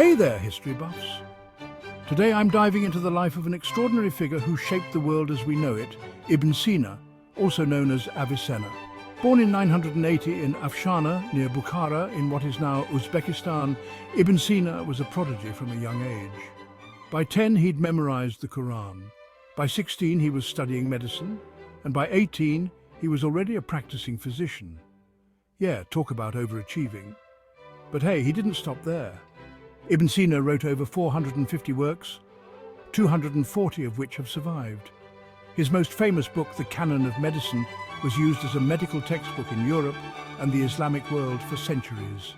Hey there, history buffs! Today I'm diving into the life of an extraordinary figure who shaped the world as we know it, Ibn Sina, also known as Avicenna. Born in 980 in Afshana, near Bukhara, in what is now Uzbekistan, Ibn Sina was a prodigy from a young age. By 10, he'd memorized the Quran. By 16, he was studying medicine. And by 18, he was already a practicing physician. Yeah, talk about overachieving. But hey, he didn't stop there. Ibn Sina wrote over 450 works, 240 of which have survived. His most famous book, The Canon of Medicine, was used as a medical textbook in Europe and the Islamic world for centuries.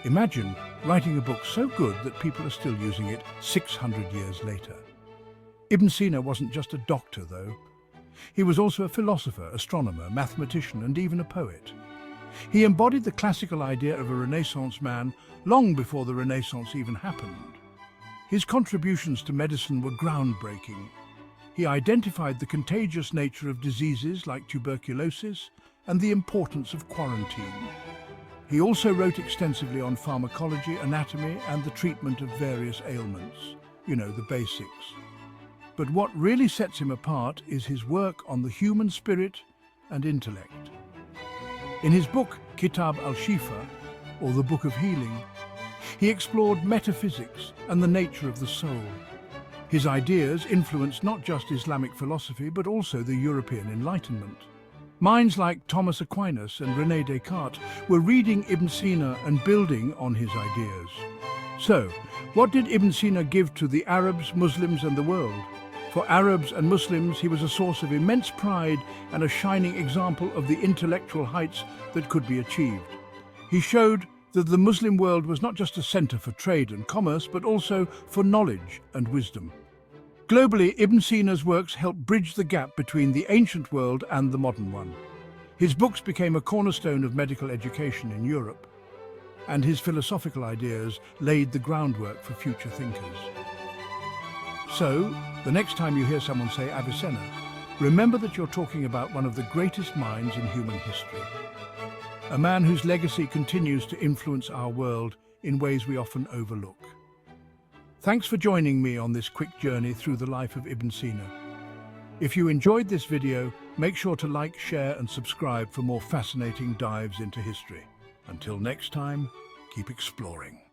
Imagine writing a book so good that people are still using it 600 years later. Ibn Sina wasn't just a doctor, though. He was also a philosopher, astronomer, mathematician, and even a poet. He embodied the classical idea of a Renaissance man long before the Renaissance even happened. His contributions to medicine were groundbreaking. He identified the contagious nature of diseases like tuberculosis and the importance of quarantine. He also wrote extensively on pharmacology, anatomy, and the treatment of various ailments. You know, the basics. But what really sets him apart is his work on the human spirit and intellect. In his book, Kitab al-Shifa, or the Book of Healing, he explored metaphysics and the nature of the soul. His ideas influenced not just Islamic philosophy, but also the European Enlightenment. Minds like Thomas Aquinas and René Descartes were reading Ibn Sina and building on his ideas. So, what did Ibn Sina give to the Arabs, Muslims, and the world? For Arabs and Muslims, he was a source of immense pride and a shining example of the intellectual heights that could be achieved. He showed that the Muslim world was not just a center for trade and commerce, but also for knowledge and wisdom. Globally, Ibn Sina's works helped bridge the gap between the ancient world and the modern one. His books became a cornerstone of medical education in Europe, and his philosophical ideas laid the groundwork for future thinkers. So, the next time you hear someone say Avicenna, remember that you're talking about one of the greatest minds in human history. A man whose legacy continues to influence our world in ways we often overlook. Thanks for joining me on this quick journey through the life of Ibn Sina. If you enjoyed this video, make sure to like, share, and subscribe for more fascinating dives into history. Until next time, keep exploring.